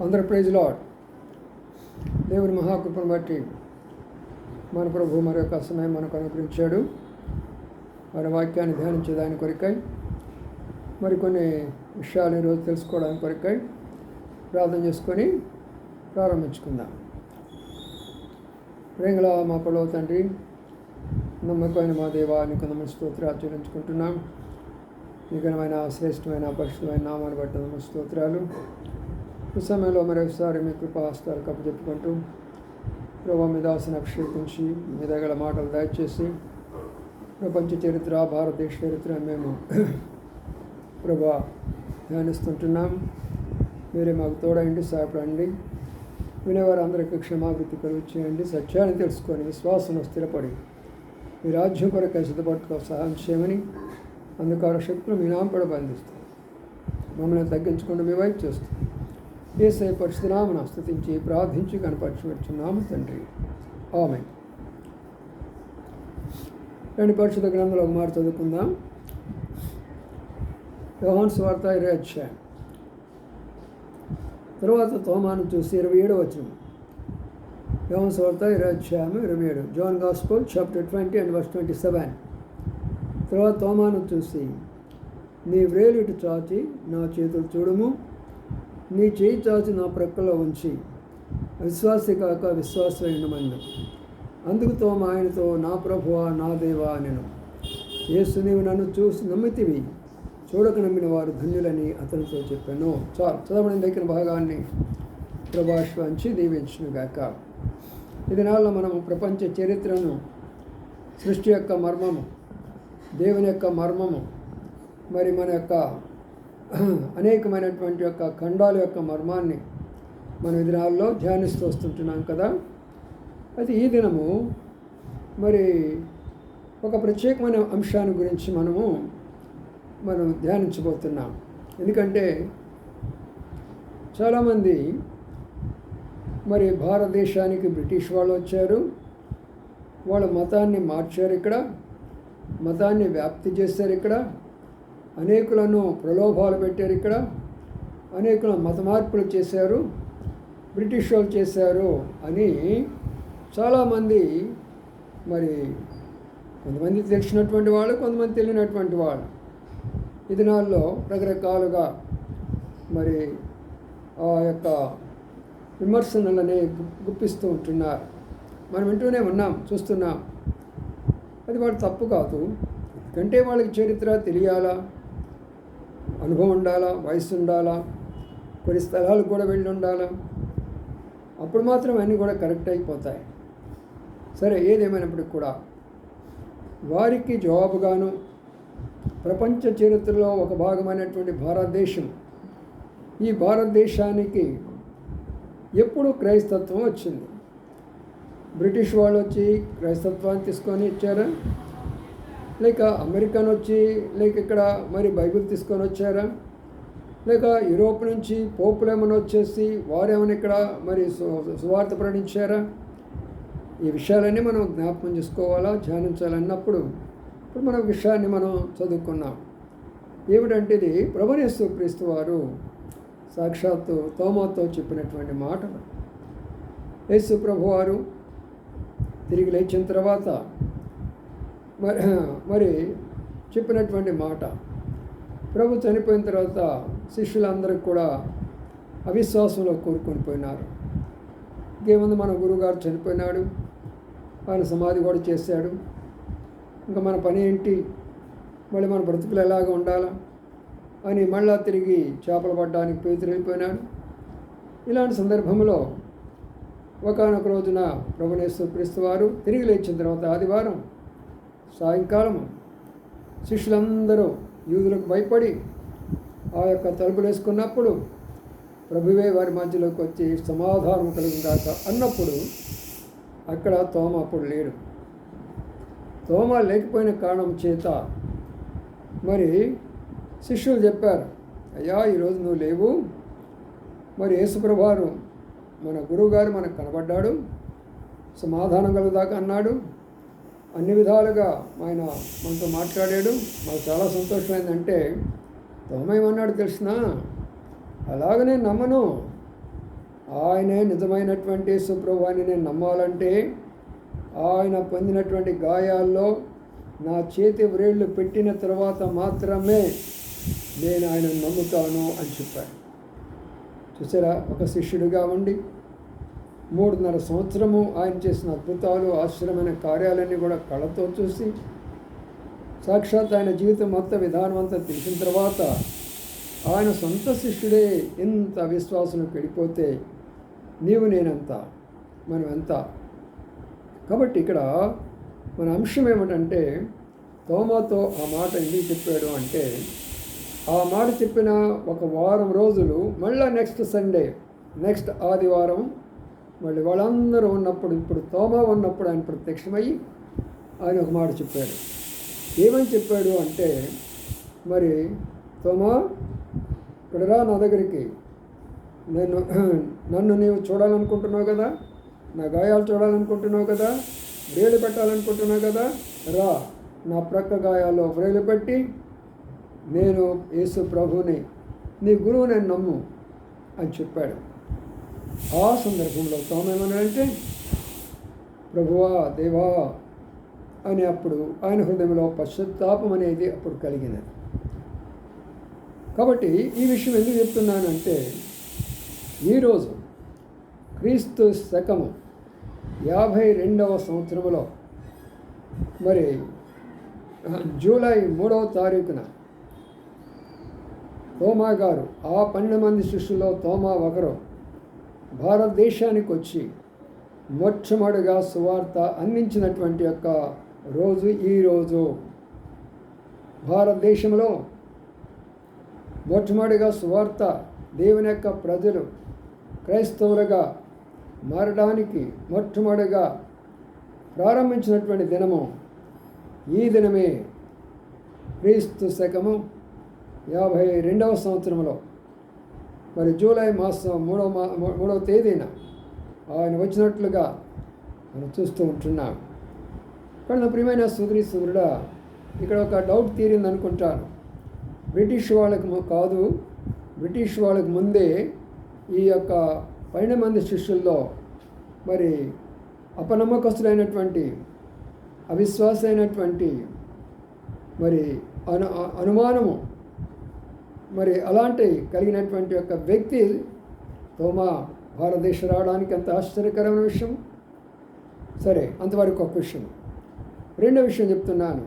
అందరూ praise lord. దేవుని మహాకృపను బట్టి మన ప్రభు మరొక సమయం మనకు అనుగ్రహించాడు. వారి వాక్యాన్ని ధ్యానించేదాని కొరకై మరికొన్ని విషయాలు ఈరోజు తెలుసుకోవడానికి కొరకై ప్రార్థన చేసుకొని ప్రారంభించుకుందాం. ప్రేంగళ మా పడవ తండ్రి, నమ్మకమైన మా దేవానికి నమ్మ స్తోత్రాలు చెల్లించుకుంటున్నాం. ఈ ఘనమైన శ్రేష్టమైన పరిశుద్ధమైన నామాన్ని బట్టి నమ్మ స్తోత్రాలు. ఈ సమయంలో మరొకసారి మీ కృపాహస్తాలు కప్పచెప్పుకుంటూ ప్రభు మీ దాసుని అభిషేకించి మీ దగ్గర మాటలు దయచేసి ప్రపంచ చరిత్ర, భారతదేశ చరిత్ర మేము ప్రభా ధ్యానిస్తుంటున్నాం. మీరే మాకు తోడండి, సహాయపడండి. వినేవారు అందరికీ క్షమాభివృద్ధి కలుగు చేయండి. సత్యాన్ని తెలుసుకొని విశ్వాసంలో స్థిరపడి మీ రాజ్యం కొరకు సిద్ధపట్టుకో సహాయం చేయమని అందుకార శక్తులు మీ నామపడ బంధిస్తాం. మమ్మల్ని తగ్గించుకుంటూ మీ వైపు చేస్తాం. యేసయ్య పరిశుద్ధ నామమున స్తుతించి ప్రార్థించి కనపరచుచున్నాము తండ్రి, ఆమేన్. రెండు పరిశుద్ధ గ్రంథంలో ఒక మాట చదువుకుందాం. యోహాను సువార్త 20వ అధ్యాయం. తర్వాత తోమాను చూసి 27వ వచనం. యోహాను సువార్త 20వ అధ్యాయం 27. John gospel chapter 20 and verse 27. తర్వాత తోమాను చూసి, నీ వ్రేలు ఇటు చాచి నా చేతులు చూడుము, నీ చేయి చాచి నా ప్రక్కలో ఉంచి విశ్వాసి కాక విశ్వాసమైనమన్ను. అందుకు తోమ ఆయనతో, నా ప్రభువా నా దేవా అనెను. యేసు, నీవు నన్ను చూసి నమ్మితివి, చూడక నమ్మిన వారు ధన్యులని అతనితో చెప్పాను. చాలు, చదవడం దగ్గర భాగాన్ని ప్రభాష్వాంచి దీవించునుగాక. ఇది నాళ్ళ మనము ప్రపంచ చరిత్రను, సృష్టి యొక్క మర్మము, దేవుని యొక్క మర్మము, మరి మన యొక్క అనేకమైనటువంటి యొక్క ఖండాల యొక్క మర్మాన్ని మన ఈ దినాల్లో ధ్యానిస్తూ వస్తుంటున్నాం కదా. అయితే ఈ దినము మరి ఒక ప్రత్యేకమైన అంశాన్ని గురించి మనం ధ్యానించబోతున్నాం. ఎందుకంటే చాలామంది మరి భారతదేశానికి బ్రిటిష్ వాళ్ళు వచ్చారు, వాళ్ళ మతాన్ని మార్చారు, ఇక్కడ మతాన్ని వ్యాప్తి చేశారు, ఇక్కడ అనేకులను ప్రలోభాలు పెట్టారు, ఇక్కడ అనేకుల మత మార్పులు చేశారు, బ్రిటిష్ వాళ్ళు చేశారు అని చాలామంది, మరి కొంతమంది తెలిసినటువంటి వాళ్ళు, కొంతమంది తెలియనటువంటి వాళ్ళు ఈ దినాల్లో రకరకాలుగా మరి ఆ యొక్క విమర్శనలని గుప్పిస్తూ ఉంటున్నారు. మనం వింటూనే ఉన్నాం, చూస్తున్నాం. అది వాడు తప్పు కాదు. ఎందుకంటే వాళ్ళకి చరిత్ర తెలియాలా, అనుభవం ఉండాలా, వయసు ఉండాలా, కొన్ని స్థలాలకు కూడా వెళ్ళి ఉండాలా. అప్పుడు మాత్రం అన్నీ కూడా కరెక్ట్ అయిపోతాయి. సరే, ఏదేమైనప్పటికి కూడా వారికి జవాబుగాను ప్రపంచ చరిత్రలో ఒక భాగమైనటువంటి భారతదేశం, ఈ భారతదేశానికి ఎప్పుడు క్రైస్తత్వం వచ్చింది? బ్రిటిష్ వాళ్ళు వచ్చి క్రైస్తత్వాన్ని తీసుకొని ఇచ్చారా, లేక అమెరికన్ వచ్చి, లేక ఇక్కడ మరి బైబిల్ తీసుకొని వచ్చారా, లేక యూరోప్ నుంచి పోపులు ఏమైనా వచ్చేసి వారేమైనా ఇక్కడ మరి సువార్త ప్రకటించారా? ఈ విషయాలన్నీ మనం జ్ఞాపకం చేసుకోవాలా, ధ్యానించాలన్నప్పుడు ఇప్పుడు మన విషయాన్ని మనం చదువుకున్నాం. ఏమిటంటే ఇది ప్రభువు యేసు క్రీస్తు వారు సాక్షాత్తు తోమాతో చెప్పినటువంటి మాటలు. యేసు ప్రభువారు తిరిగి లేచిన తర్వాత మరి చెప్పినటువంటి మాట. ప్రభు చనిపోయిన తర్వాత శిష్యులందరికీ కూడా అవిశ్వాసంలో కోరుకొని పోయినారు. ఇంకేముంది, మన గురువుగారు చనిపోయినాడు, ఆయన సమాధి కూడా చేశాడు, ఇంకా మన పని ఏంటి, మళ్ళీ మన బ్రతుకులు ఎలాగ ఉండాలా అని మళ్ళా తిరిగి చేపలు పడ్డానికి పేతురు వెళ్ళిపోయినాడు. ఇలాంటి సందర్భంలో ఒకానొక రోజున ప్రభువు యేసు క్రీస్తు వారు తిరిగి లేచిన తర్వాత ఆదివారం సాయంకాలం శిష్యులందరూ యూదులకు భయపడి ఆ యొక్క తలుపులు వేసుకున్నప్పుడు ప్రభువే వారి మధ్యలోకి వచ్చి సమాధానం కలుగుగాక అన్నప్పుడు అక్కడ తోమ అప్పుడు లేడు. తోమ లేకపోయిన కారణం చేత మరి శిష్యులు చెప్పారు, అయ్యా ఈరోజు నువ్వు లేవు, మరి యేసుప్రభువారు మన గురువుగారు మనకు కనబడ్డాడు, సమాధానం కలుగుదాకా అన్నాడు, అన్ని విధాలుగా ఆయన మనతో మాట్లాడాడు, మాకు చాలా సంతోషమైందంటే తోమ ఏమన్నాడు తెలిసినా, అలాగనే నమ్మను, ఆయనే నిజమైనటువంటి యేసు ప్రభువు అని నేను నమ్మాలంటే ఆయన పొందినటువంటి గాయాల్లో నా చేతి వ్రేళ్ళు పెట్టిన తర్వాత మాత్రమే నేను ఆయన నమ్ముతాను అని చెప్పాడు. చూసారా, ఒక శిష్యుడిగా ఉండి 3.5 సంవత్సరము ఆయన చేసిన అద్భుతాలు, ఆశ్చర్యమైన కార్యాలన్నీ కూడా కళ్ళతో చూసి సాక్షాత్ ఆయన జీవితం మొత్తం విధానం అంతా తెలిసిన తర్వాత ఆయన సొంత శిష్యుడే ఎంత విశ్వాసం వెళ్ళిపోతే నీవు నేనెంత, మనం ఎంత. కాబట్టి ఇక్కడ మన అంశం ఏమిటంటే తోమాతో ఆ మాట ఎందుకు చెప్పాడు అంటే, ఆ మాట చెప్పిన ఒక వారం రోజులు మళ్ళీ నెక్స్ట్ సండే, నెక్స్ట్ ఆదివారం మళ్ళీ వాళ్ళందరూ ఉన్నప్పుడు, ఇప్పుడు తోమా ఉన్నప్పుడు ఆయన ప్రత్యక్షమయ్యి ఆయన ఒక మాట చెప్పాడు. ఏమని చెప్పాడు అంటే, మరి తోమా ఇక్కడ రా నా దగ్గరికి, నన్ను నీవు చూడాలనుకుంటున్నావు కదా, నా గాయాలు చూడాలనుకుంటున్నావు కదా, వ్రేలు పెట్టాలనుకుంటున్నావు కదా, రా నా ప్రక్క గాయాల్లో వ్రేలు పెట్టి నేను యేసు ప్రభువుని నీ గురువు నేను నమ్ము అని చెప్పాడు. ఆ సందర్భంలో తోమేమన్నాడంటే, ప్రభువా దేవా అని అప్పుడు ఆయన హృదయంలో పశ్చాత్తాపం అనేది అప్పుడు కలిగినది. కాబట్టి ఈ విషయం ఎందుకు చెప్తున్నానంటే, ఈరోజు క్రీస్తు శకము 52వ సంవత్సరంలో మరి జూలై 3వ తారీఖున తోమా గారు, ఆ 12 మంది శిష్యుల్లో తోమా ఒకరు, భారతదేశానికి వచ్చి మొట్టమొదటిగా సువార్త అందించినటువంటి యొక్క రోజు ఈరోజు. భారతదేశంలో మొట్టమొదటిగా సువార్త దేవుని యొక్క ప్రజలు క్రైస్తవులుగా మారడానికి మొట్టమొదటిగా ప్రారంభించినటువంటి దినము ఈ దినమే. క్రీస్తు శకము 52వ సంవత్సరంలో మరి జూలై మాసం 3వ తేదీన ఆయన వచ్చినట్లుగా మనం చూస్తూ ఉంటున్నాం. కానీ నా ప్రియమైన సోదరుడా, ఇక్కడ ఒక డౌట్ తీరింది అనుకుంటాను. బ్రిటిష్ వాళ్ళకి కాదు, బ్రిటిష్ వాళ్ళకి ముందే ఈ యొక్క 12 మంది శిష్యుల్లో మరి అపనమ్మకస్తులైనటువంటి, అవిశ్వాస అయినటువంటి, మరి అనుమానము మరి అలాంటి కలిగినటువంటి యొక్క వ్యక్తి తోమా భారతదేశం రావడానికి ఎంత ఆశ్చర్యకరమైన విషయం. సరే, అంతవరకు ఒక విషయం. రెండో విషయం చెప్తున్నాను.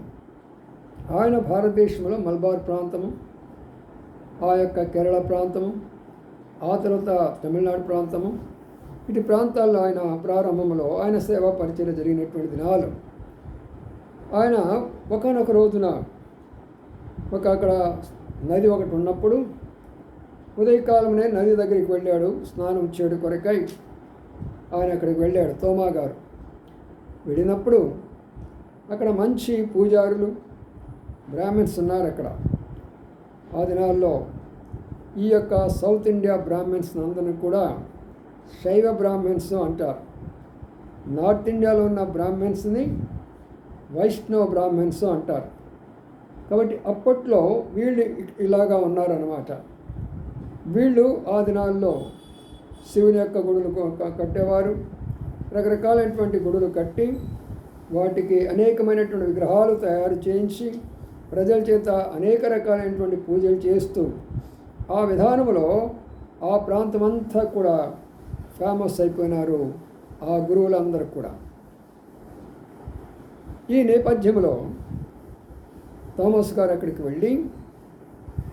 ఆయన భారతదేశంలో మలబార్ ప్రాంతము, ఆ యొక్క కేరళ ప్రాంతము, ఆ తర్వాత తమిళనాడు ప్రాంతము, ఇటు ప్రాంతాల్లో ఆయన ప్రారంభంలో ఆయన సేవా పరిచయం జరిగినటువంటి దినాలు. ఆయన ఒకానొక రోజున అక్కడ నది ఒకటి ఉన్నప్పుడు ఉదయకాలంలో నది దగ్గరికి వెళ్ళాడు, స్నానం చేయడం కొరకై ఆయన అక్కడికి వెళ్ళాడు తోమా గారు. వెళ్ళినప్పుడు అక్కడ మంచి పూజారులు, బ్రాహ్మిన్స్ ఉన్నారు అక్కడ. ఆ దినాల్లో ఈ యొక్క సౌత్ ఇండియా బ్రాహ్మిన్స్ అందరినీ కూడా శైవ బ్రాహ్మిన్స్ అంటారు. నార్త్ ఇండియాలో ఉన్న బ్రాహ్మిన్స్ని వైష్ణవ బ్రాహ్మిన్స్ అంటారు. కాబట్టి అప్పట్లో వీళ్ళు ఇలాగా ఉన్నారన్నమాట. వీళ్ళు ఆ దినాల్లో శివుని యొక్క గుడులు కట్టేవారు. రకరకాలైనటువంటి గుడులు కట్టి వాటికి అనేకమైనటువంటి విగ్రహాలు తయారు చేయించి ప్రజల చేత అనేక రకాలైనటువంటి పూజలు చేస్తూ ఆ విధానంలో ఆ ప్రాంతమంతా కూడా ఫేమస్ అయిపోయినారు ఆ గురువులందరూ కూడా. ఈ నేపథ్యంలో థామస్ గారు అక్కడికి వెళ్ళి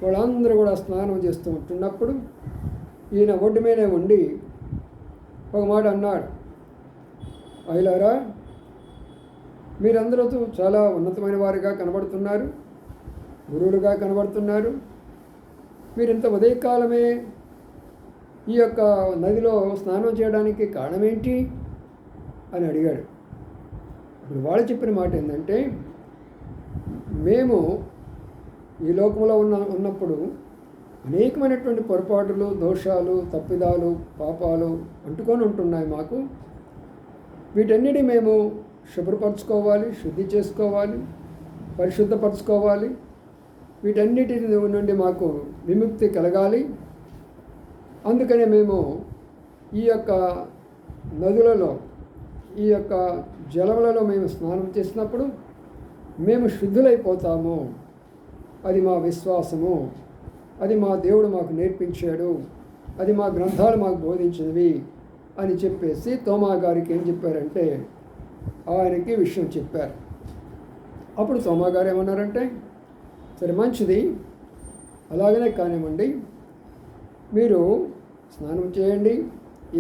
వాళ్ళందరూ కూడా స్నానం చేస్తూ ఉంటున్నప్పుడు ఈయన ఒడ్డు మీదే ఉండి ఒక మాట అన్నాడు. అయ్యలారా, మీరందరూ చాలా ఉన్నతమైన వారిగా కనబడుతున్నారు, గురువులుగా కనబడుతున్నారు. మీరు ఇంత ఉదయకాలమే ఈ యొక్క నదిలో స్నానం చేయడానికి కారణం ఏంటి అని అడిగాడు. ఇప్పుడు వాళ్ళు చెప్పిన మాట ఏంటంటే, మేము ఈ లోకంలో ఉన్నప్పుడు అనేకమైనటువంటి పొరపాటులు, దోషాలు, తప్పిదాలు, పాపాలు అంటుకొని ఉంటున్నాయి మాకు. వీటన్నిటి మేము శుభ్రపరచుకోవాలి, శుద్ధి చేసుకోవాలి, పరిశుద్ధపరచుకోవాలి. వీటన్నిటి నుండి మాకు విముక్తి కలగాలి. అందుకనే మేము ఈ యొక్క నదులలో, ఈ యొక్క జలములలో మేము స్నానం చేసినప్పుడు మేము శుద్ధులైపోతాము. అది మా విశ్వాసము, అది మా దేవుడు మాకు నేర్పించాడు, అది మా గ్రంథాలు మాకు బోధించినవి అని చెప్పేసి తోమా గారికి ఏం చెప్పారంటే ఆయనకి విషయం చెప్పారు. అప్పుడు తోమా గారు ఏమన్నారంటే, సరే మంచిది, అలాగనే కానివ్వండి, మీరు స్నానం చేయండి,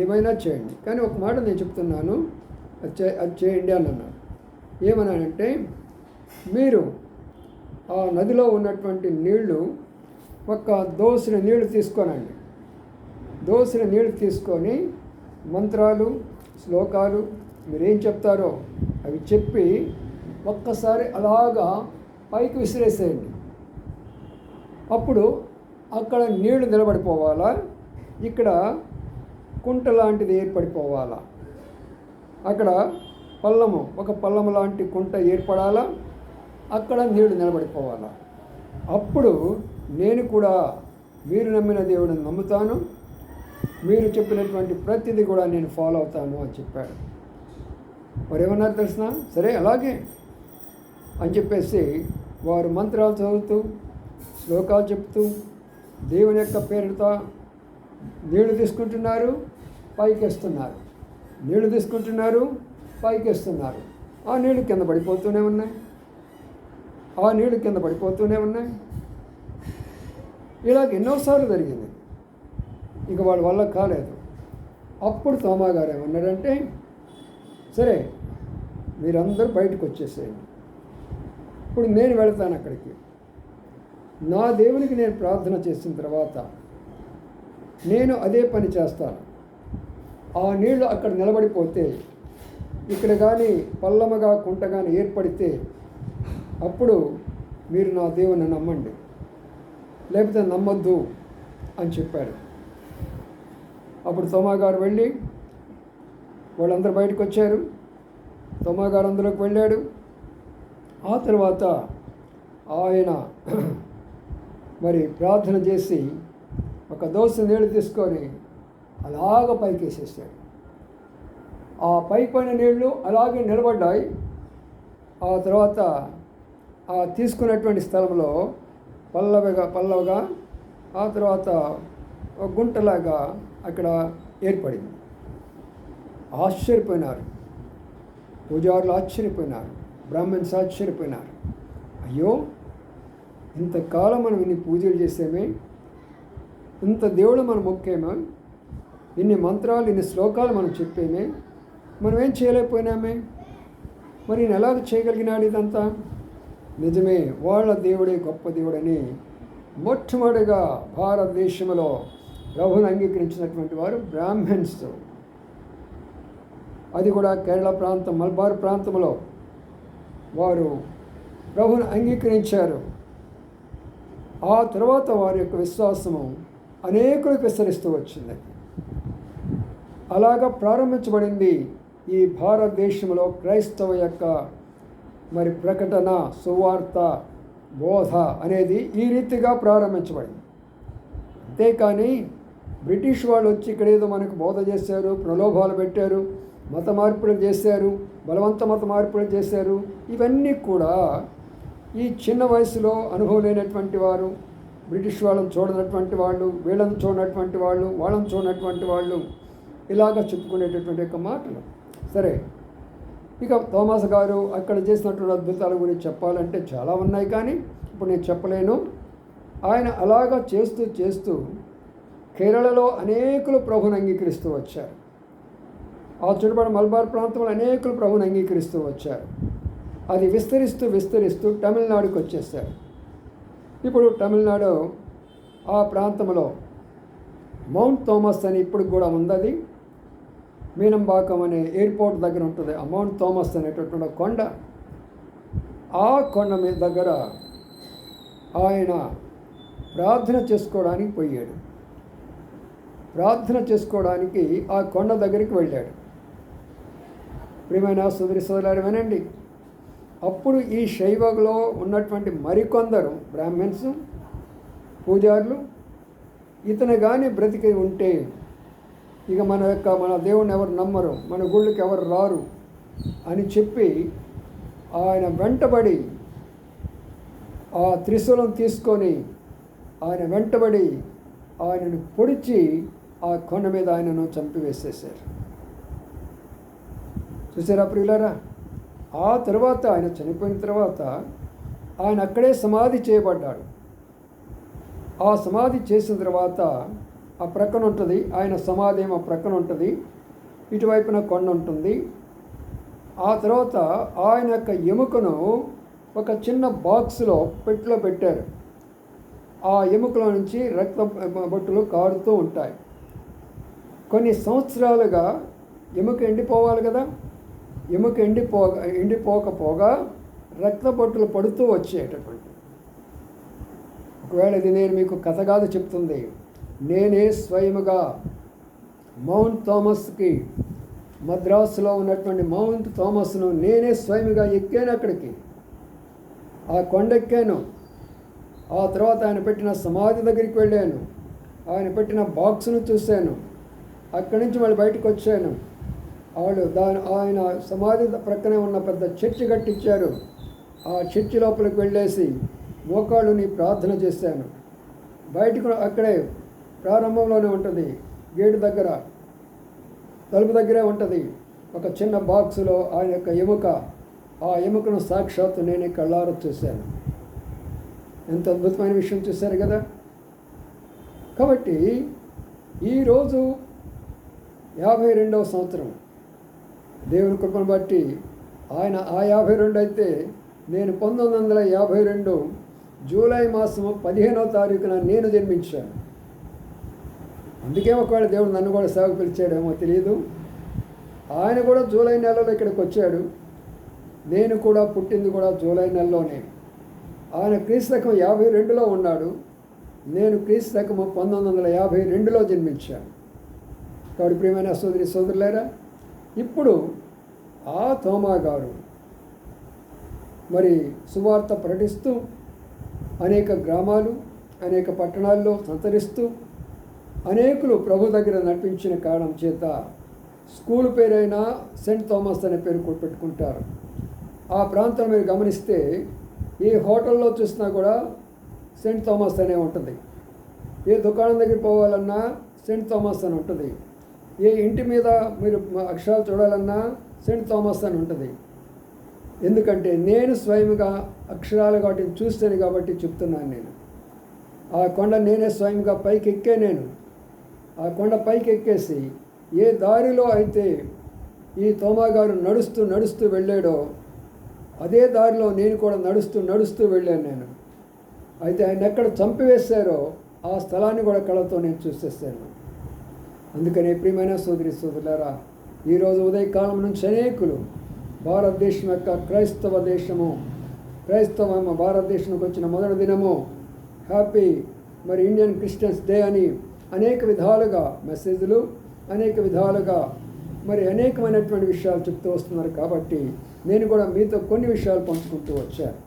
ఏమైనా చేయండి, కానీ ఒక మాట నేను చెప్తున్నాను, అది చేయండి అని అన్నారు. ఏమన్నానంటే, మీరు ఆ నదిలో ఉన్నటువంటి నీళ్లు ఒక దోసిన నీళ్లు తీసుకోనండి. దోసిన నీళ్లు తీసుకొని మంత్రాలు, శ్లోకాలు మీరేం చెప్తారో అవి చెప్పి ఒక్కసారి అలాగా పైకి విసిరేసేయండి. అప్పుడు అక్కడ నీళ్లు నిలబడిపోవాలా, ఇక్కడ కుంట లాంటిది ఏర్పడిపోవాలా, అక్కడ పల్లము, ఒక పల్లము లాంటి కుంట ఏర్పడాలా, అక్కడ నీళ్లు నిలబడిపోవాలా. అప్పుడు నేను కూడా మీరు నమ్మిన దేవుడిని నమ్ముతాను, మీరు చెప్పినటువంటి ప్రతిదీ కూడా నేను ఫాలో అవుతాను అని చెప్పాడు. వారు ఏమన్నారు తెలిసిన, సరే అలాగే అని చెప్పేసి వారు మంత్రాలు చదువుతూ, శ్లోకాలు చెప్తూ, దేవుని యొక్క పేరుతో నీళ్లు తీసుకుంటున్నారు, పైకేస్తున్నారు, నీళ్లు తీసుకుంటున్నారు, పైకేస్తున్నారు. ఆ నీళ్లు కింద పడిపోతూనే ఉన్నాయి, ఆ నీళ్లు కింద పడిపోతూనే ఉన్నాయి. ఇలాగ ఎన్నోసార్లు జరిగింది. ఇక వాళ్ళ వల్ల కాలేదు. అప్పుడు తోమా గారు ఏమన్నారంటే, సరే మీరందరూ బయటకు వచ్చేసేయండి, ఇప్పుడు నేను వెళతాను అక్కడికి, నా దేవునికి నేను ప్రార్థన చేసిన తర్వాత నేను అదే పని చేస్తాను. ఆ నీళ్లు అక్కడ నిలబడిపోతే, ఇక్కడ కానీ పల్లమగా కుంట కానీ ఏర్పడితే అప్పుడు మీరు నా దేవుని నమ్మండి, లేకపోతే నమ్మొద్దు అని చెప్పాడు. అప్పుడు తోమా గారు వెళ్ళి వాళ్ళందరూ బయటకు వచ్చారు. తోమా గారు అందులోకి వెళ్ళాడు. ఆ తర్వాత ఆయన మరి ప్రార్థన చేసి ఒక దోసె నీళ్ళు తీసుకొని అలాగ పైకేసేసాడు. ఆ పైపైన నీళ్లు అలాగే నిలబడ్డాయి. ఆ తర్వాత ఆ తీసుకున్నటువంటి స్థలంలో పల్లవగా ఆ తర్వాత ఒక గుంటలాగా అక్కడ ఏర్పడింది. ఆశ్చర్యపోయినారు, పూజారులు ఆశ్చర్యపోయినారు, బ్రాహ్మణ్స్ ఆశ్చర్యపోయినారు. అయ్యో, ఇంతకాలం మనం ఇన్ని పూజలు చేసామే, ఇంత దేవుడు మనం మొక్కేమో, ఇన్ని మంత్రాలు, ఇన్ని శ్లోకాలు మనం చెప్పేమే, మనం ఏం చేయలేకపోయినామే, మరి నేను ఎలాగ చేయగలిగినాడు ఇదంతా? నిజమే, వాళ్ళ దేవుడే గొప్ప దేవుడని మొట్టమొదటిగా భారతదేశంలో ప్రభువుని అంగీకరించినటువంటి వారు బ్రాహ్మణ్స్. అది కూడా కేరళ ప్రాంతం, మలబార్ ప్రాంతంలో వారు ప్రభువుని అంగీకరించారు. ఆ తర్వాత వారి యొక్క విశ్వాసము అనేకులకు విస్తరిస్తూ వచ్చింది. అలాగా ప్రారంభించబడింది ఈ భారతదేశంలో క్రైస్తవ యొక్క మరి ప్రకటన, సువార్త, బోధ అనేది ఈ రీతిగా ప్రారంభించబడింది. అంతేకాని బ్రిటిష్ వాళ్ళు వచ్చి ఇక్కడ ఏదో మనకు బోధ చేశారు, ప్రలోభాలు పెట్టారు, మత మార్పులు చేశారు, బలవంత మత మార్పులు చేశారు. ఇవన్నీ కూడా ఈ చిన్న వయసులో అనుభవం లేనటువంటి వారు, బ్రిటిష్ వాళ్ళని చూడనటువంటి వాళ్ళు, వీళ్ళని చూడనటువంటి వాళ్ళు, వాళ్ళని చూడనటువంటి వాళ్ళు ఇలాగ చెప్పుకునేటటువంటి యొక్క మాటలు. సరే, ఇక థోమస్ గారు అక్కడ చేసినటువంటి అద్భుతాల గురించి చెప్పాలంటే చాలా ఉన్నాయి, కానీ ఇప్పుడు నేను చెప్పలేను. ఆయన అలాగా చేస్తూ చేస్తూ కేరళలో అనేకులు ప్రభువుని అంగీకరిస్తూ వచ్చారు. ఆ చుట్టుపక్కల మలబార్ ప్రాంతంలో అనేకులు ప్రభువుని అంగీకరిస్తూ వచ్చారు. అది విస్తరిస్తూ విస్తరిస్తూ తమిళనాడుకి వచ్చేసారు. ఇప్పుడు తమిళనాడు ఆ ప్రాంతంలో మౌంట్ థామస్ అని ఇప్పుడు కూడా ఉంది. మీనంబాకం అనే ఎయిర్పోర్ట్ దగ్గర ఉంటుంది ఆ మౌంట్ థామస్ అనేటటువంటి కొండ. ఆ కొండ మీద దగ్గర ఆయన ప్రార్థన చేసుకోవడానికి పోయాడు. ప్రార్థన చేసుకోవడానికి ఆ కొండ దగ్గరికి వెళ్ళాడు. ప్రియమైన సోదరి సోదరులారా వినండి, అప్పుడు ఈ శైవలో ఉన్నటువంటి మరికొందరు బ్రాహ్మణ్స్, పూజారులు ఇతను కానీ బ్రతికి ఉంటే ఇక మన దేవుని ఎవరు నమ్మరు, మన గుళ్ళకి ఎవరు రారు అని చెప్పి ఆయన వెంటబడి ఆ త్రిశూలం తీసుకొని ఆయన వెంటబడి ఆయనను పొడిచి ఆ కొండ మీద ఆయనను చంపివేసేశారు. చూసారా ప్రియులారా? ఆ తర్వాత ఆయన చనిపోయిన తర్వాత ఆయన అక్కడే సమాధి చేయబడ్డాడు. ఆ సమాధి చేసిన తర్వాత ఆ ప్రక్కన ఉంటుంది, ఆయన సమాధి ఏమో ప్రక్కన ఉంటుంది, ఇటువైపున కొండ ఉంటుంది. ఆ తర్వాత ఆయన యొక్క ఎముకను ఒక చిన్న బాక్స్లో పెట్టెలో పెట్టారు. ఆ ఎముకలో నుంచి రక్త బొట్టులు కారుతూ ఉంటాయి. కొన్ని సంవత్సరాలుగా ఎముక ఎండిపోవాలి కదా, ఎముక ఎండిపోకపోగా రక్త బొట్టులు పడుతూ వచ్చేటటువంటి. ఒకవేళ ఇది నేను మీకు కథ కాదు చెప్తుంది, నేనే స్వయముగా మౌంట్ థామస్కి, మద్రాసులో ఉన్నటువంటి మౌంట్ థామస్ను నేనే స్వయముగా ఎక్కాను, అక్కడికి ఆ కొండెక్కాను. ఆ తర్వాత ఆయన పెట్టిన సమాధి దగ్గరికి వెళ్ళాను, ఆయన పెట్టిన బాక్స్ను చూశాను. అక్కడి నుంచి మళ్ళీ బయటకు వచ్చాను. ఆయన సమాధి ప్రక్కనే ఉన్న పెద్ద చర్చి కట్టించారు. ఆ చర్చి లోపలికి వెళ్ళేసి మోకాళ్ళుని ప్రార్థన చేశాను. బయటకు అక్కడే ప్రారంభంలోనే ఉంటుంది, గేటు దగ్గర తలుపు దగ్గరే ఉంటుంది ఒక చిన్న బాక్సులో ఆయన యొక్క ఎముక. ఆ ఎముకను సాక్షాత్తు నేనే కళ్ళారా చూశాను. ఎంత అద్భుతమైన విషయం చూశారు కదా. కాబట్టి ఈరోజు 52వ సంవత్సరం దేవుని కృపను బట్టి ఆయన ఆ 52 అయితే నేను 1952 జూలై మాసము 15వ తారీఖున నేను జన్మించాను. అందుకే ఒకవేళ దేవుడు నన్ను కూడా సేవకు పిలిచాడేమో తెలియదు. ఆయన కూడా జూలై నెలలో ఇక్కడికి వచ్చాడు. నేను కూడా పుట్టింది కూడా జూలై నెలలోనే. ఆయన క్రీస్తకం 52లో ఉన్నాడు, నేను క్రీస్తకము 1952లో జన్మించాను. కాబట్టి ప్రియమైన సోదరులారా, ఇప్పుడు ఆ తోమా గారు మరి సువార్త ప్రకటిస్తూ అనేక గ్రామాలు, అనేక పట్టణాల్లో సంచరిస్తూ అనేకులు ప్రభు దగ్గర నడిపించిన కారణం చేత స్కూల్ పేరైనా సెయింట్ థామస్ అనే పేరు పెట్టుకుంటారు. ఆ ప్రాంతం మీరు గమనిస్తే ఏ హోటల్లో చూసినా కూడా సెయింట్ థామస్ అనే ఉంటుంది. ఏ దుకాణం దగ్గర పోవాలన్నా సెయింట్ థామస్ అని ఉంటుంది. ఏ ఇంటి మీద మీరు అక్షరాలు చూడాలన్నా సెయింట్ థామస్ అని ఉంటుంది. ఎందుకంటే నేను స్వయంగా అక్షరాలు వాటిని చూస్తాను కాబట్టి చెప్తున్నాను. నేను ఆ కొండ నేనే స్వయంగా పైకి ఎక్కే. నేను ఆ కొండ పైకి ఎక్కేసి ఏ దారిలో అయితే ఈ తోమా గారు నడుస్తూ వెళ్ళాడో అదే దారిలో నేను కూడా నడుస్తూ వెళ్ళాను నేను. అయితే ఆయన ఎక్కడ చంపివేశారో ఆ స్థలాన్ని కూడా కళ్ళతో నేను చూసేసాను. అందుకని ప్రియమైన సోదరులారా, ఈరోజు ఉదయకాలం నుంచి అనేకులు భారతదేశం యొక్క భారతదేశంకి వచ్చిన మొదటి దినము హ్యాపీ మరి ఇండియన్ క్రిస్టియన్స్ డే అని అనేక విధాలుగా మెసేజ్లు, అనేక విధాలుగా మరి అనేకమైనటువంటి విషయాలు చెప్తూ వస్తున్నారు. కాబట్టి నేను కూడా మీతో కొన్ని విషయాలు పంచుకుంటూ వచ్చాను.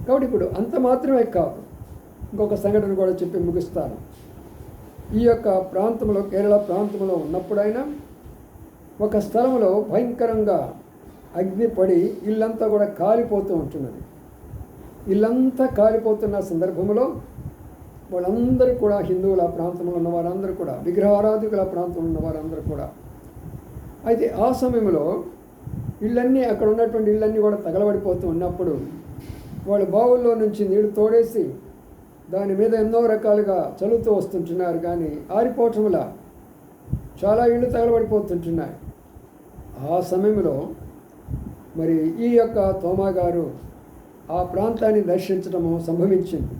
కాబట్టి ఇప్పుడు అంత మాత్రమే కాదు, ఇంకొక సంఘటన కూడా చెప్పి ముగిస్తాను. ఈ యొక్క ప్రాంతంలో, కేరళ ప్రాంతంలో ఉన్నప్పుడైనా ఒక స్థలంలో భయంకరంగా అగ్ని పడి ఇల్లంతా కూడా కాలిపోతూ ఉంటున్నది. ఇల్లంతా కాలిపోతున్న సందర్భంలో వాళ్ళందరూ కూడా హిందువుల ప్రాంతంలో ఉన్న వారందరూ కూడా, విగ్రహారాధికుల ప్రాంతంలో ఉన్న వారందరూ కూడా. అయితే ఆ సమయంలో ఇళ్ళన్నీ, అక్కడ ఉన్నటువంటి ఇళ్ళన్నీ కూడా తగలబడిపోతూ ఉన్నప్పుడు వాళ్ళు బావుల్లో నుంచి నీళ్లు తోడేసి దాని మీద ఎన్నో రకాలుగా చల్లుతూ వస్తుంటున్నారు. కానీ ఆరిపోవటంలా చాలా ఇళ్ళు తగలబడిపోతుంటున్నాయి. ఆ సమయంలో మరి ఈ యొక్క తోమా గారు ఆ ప్రాంతాన్ని దర్శించడము సంభవించింది.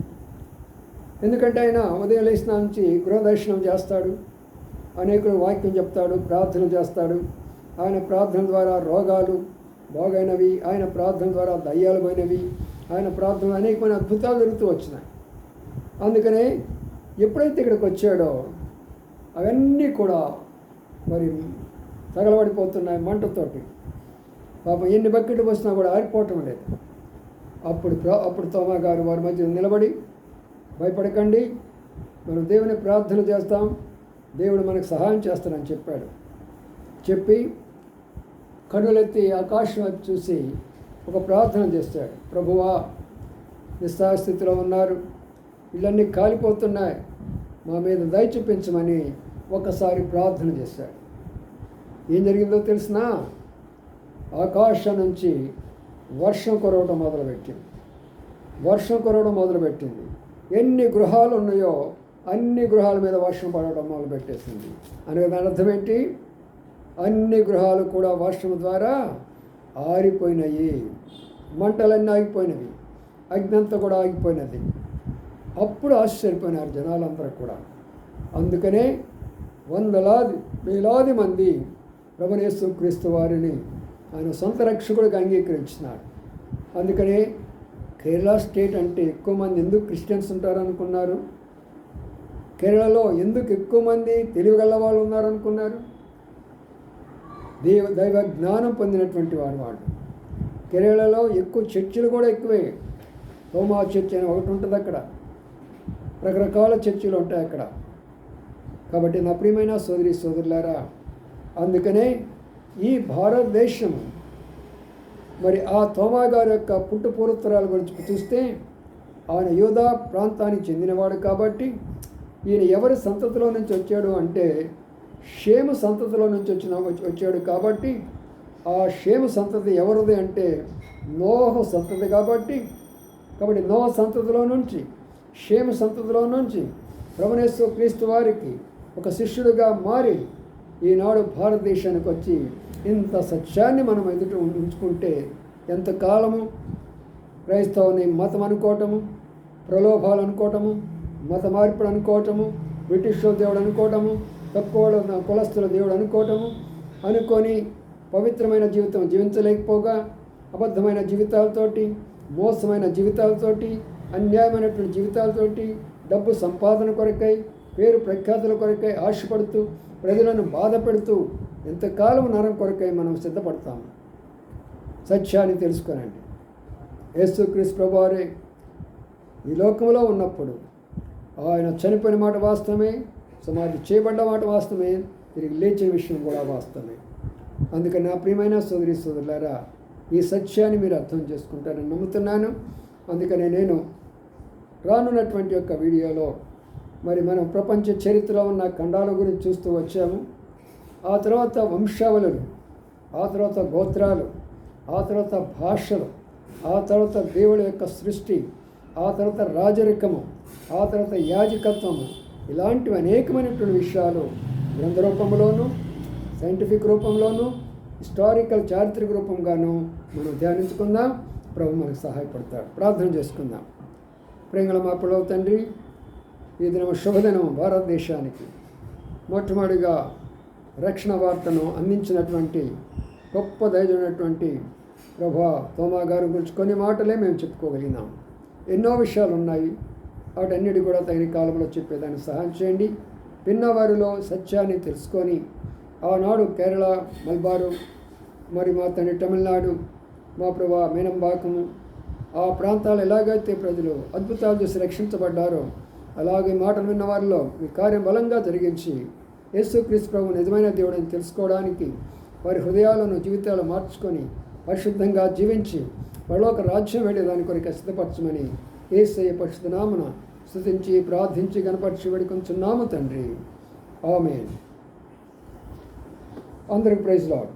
ఎందుకంటే ఆయన ఉదయం లేచిన నుంచి గృహ దర్శనం చేస్తాడు, అనేకులు వాక్యం చెప్తాడు, ప్రార్థన చేస్తాడు. ఆయన ప్రార్థన ద్వారా రోగాలు బాగైనవి, ఆయన ప్రార్థన ద్వారా దయ్యాలు పోయినవి, ఆయన ప్రార్థన అనేకమైన అద్భుతాలు జరుగుతూ వచ్చినాయి. అందుకనే ఎప్పుడైతే ఇక్కడికి వచ్చాడో అవన్నీ కూడా మరి తగలబడిపోతున్నాయి మంటతోటి. పాపం ఎన్ని బకెట్లు పోసినా కూడా ఆరిపోవటం లేదు. అప్పుడు తోమా గారు వారి మధ్య నిలబడి, భయపడకండి, మనం దేవుని ప్రార్థన చేస్తాం, దేవుడు మనకు సహాయం చేస్తానని చెప్పాడు. చెప్పి కన్నులెత్తి ఆకాశం వైపు చూసి ఒక ప్రార్థన చేస్తాడు. ప్రభువా, నిస్సహాయ స్థితిలో ఉన్నారు, ఇళ్ళన్నీ కాలిపోతున్నాయి, మా మీద దయ చూపించమని ఒకసారి ప్రార్థన చేశాడు. ఏం జరిగిందో తెలిసినా, ఆకాశం నుంచి వర్షం కురవడం మొదలుపెట్టింది. ఎన్ని గృహాలు ఉన్నాయో అన్ని గృహాల మీద వర్షం పడటం మొదలుపెట్టేసింది. అనగా దాని అర్థం ఏంటి? అన్ని గృహాలు కూడా వర్షం ద్వారా ఆరిపోయినాయి. మంటలన్నీ ఆగిపోయినవి, అగ్ని అంతా కూడా ఆగిపోయినది. అప్పుడు ఆశ్చర్యపోయినారు జనాలందరూ కూడా. అందుకనే వేలాది మంది ప్రభువైన యేసుక్రీస్తు వారిని ఆయన సొంత రక్షకుడిగా అంగీకరించినారు. అందుకనే కేరళ స్టేట్ అంటే ఎక్కువ మంది ఎందుకు క్రిస్టియన్స్ ఉంటారు అనుకున్నారు? కేరళలో ఎందుకు ఎక్కువ మంది తెలివిగల వాళ్ళు ఉన్నారనుకున్నారు? దైవ జ్ఞానం పొందినటువంటి వాళ్ళు. కేరళలో ఎక్కువ చర్చిలు కూడా ఎక్కువే. తోమా చర్చ్ అని ఒకటి ఉంటుంది అక్కడ. రకరకాల చర్చిలు ఉంటాయి అక్కడ. కాబట్టి నా ప్రియమైన సోదరులారా, అందుకనే ఈ భారతదేశం మరి ఆ తోమా గారి యొక్క పుట్టుపూర్వోత్తరాల గురించి చూస్తే ఆయన యూదా ప్రాంతానికి చెందినవాడు. కాబట్టి ఈయన ఎవరి సంతతిలో నుంచి వచ్చాడు అంటే షేము సంతతిలో నుంచి వచ్చాడు. కాబట్టి ఆ షేము సంతతి ఎవరిది అంటే నోహు సంతతి. కాబట్టి నోహు సంతతిలో నుంచి, షేము సంతతిలో నుంచి ప్రభువైన యేసుక్రీస్తు వారికి ఒక శిష్యుడిగా మారి ఈనాడు భారతదేశానికి వచ్చి ఇంత సత్యాన్ని మనం ఎదుట ఉంచుకుంటే ఎంతకాలము క్రైస్తవుని మతం అనుకోవటము, ప్రలోభాలు అనుకోవటము, మత మార్పుడు అనుకోవటము, బ్రిటిష్ దేవుడు అనుకోవటము, తక్కువ కులస్తుల దేవుడు అనుకొని పవిత్రమైన జీవితం జీవించలేకపోగా అబద్ధమైన జీవితాలతోటి, మోసమైన జీవితాలతోటి, అన్యాయమైనటువంటి జీవితాలతోటి, డబ్బు సంపాదన కొరకై, పేరు ప్రఖ్యాతుల కొరకై ఆశపడుతూ ప్రజలను బాధ పెడుతూ ఎంతకాలం నరం కొరకై మనం సిద్ధపడతాము. సత్యాన్ని తెలుసుకోనండి. యేసుక్రీస్తు ప్రభువారే ఈ లోకంలో ఉన్నప్పుడు ఆయన చనిపోయిన మాట వాస్తవమే, సమాధి చేయబడ్డ మాట వాస్తవమే, తిరిగి లేచిన విషయం కూడా వాస్తవమే. అందుకని నా ప్రియమైన సోదరులారా, ఈ సత్యాన్ని మీరు అర్థం చేసుకుంటారని నమ్ముతున్నాను. అందుకనే నేను రానున్నటువంటి యొక్క వీడియోలో మరి మనం ప్రపంచ చరిత్రలో ఉన్న ఖండాల గురించి చూస్తూ వచ్చాము. ఆ తర్వాత వంశావళులు, ఆ తర్వాత గోత్రాలు, ఆ తర్వాత భాషలు, ఆ తర్వాత దేవుడి యొక్క సృష్టి, ఆ తర్వాత రాజరికము, ఆ తర్వాత యాజకత్వము, ఇలాంటివి అనేకమైనటువంటి విషయాలు గ్రంథ రూపంలోనూ, సైంటిఫిక్ రూపంలోనూ, హిస్టారికల్ చారిత్రక రూపంగాను మనం ధ్యానించుకుందాం. ప్రభు మనకు సహాయపడతాడు. ప్రార్థన చేసుకుందాం. ప్రేమల మా పొడవు తండ్రి, ఈ దినం శుభదినం భారతదేశానికి మొట్టమొదటిగా రక్షణ వార్తను అందించినటువంటి గొప్ప ధైర్యమైనటువంటి ప్రభా తోమా గారి గురించి కొన్ని మాటలే మేము చెప్పుకోగలిగినాం. ఎన్నో విషయాలు ఉన్నాయి, వాటన్నిటి కూడా తగిన కాలంలో చెప్పేదాన్ని సహాయం చేయండి. విన్నవారిలో సత్యాన్ని తెలుసుకొని ఆనాడు కేరళ, మల్బారు, మరి మా తండ్రి తమిళనాడు, మా ప్రభా మేనంబాకము, ఆ ప్రాంతాలు ఎలాగైతే ప్రజలు అద్భుతాలు చూసి రక్షించబడ్డారో అలాగే మాటలు విన్న వారిలో మీ కార్యం బలంగా జరిగించి యేసుక్రీస్తు ప్రభు నిజమైన దేవుడని తెలుసుకోవడానికి వారి హృదయాలను, జీవితాలు మార్చుకొని పరిశుద్ధంగా జీవించి పరలోక రాజ్యం వెళ్ళేదాని కొరకు సిద్ధపరచమని యేసయ్య పరిశుద్ధ నామమున స్తుతించి ప్రార్థించి గణపరిచి వేడుకొంచున్నాము తండ్రి. ఆమేన్. అందరికి ప్రైజ్ లార్డ్.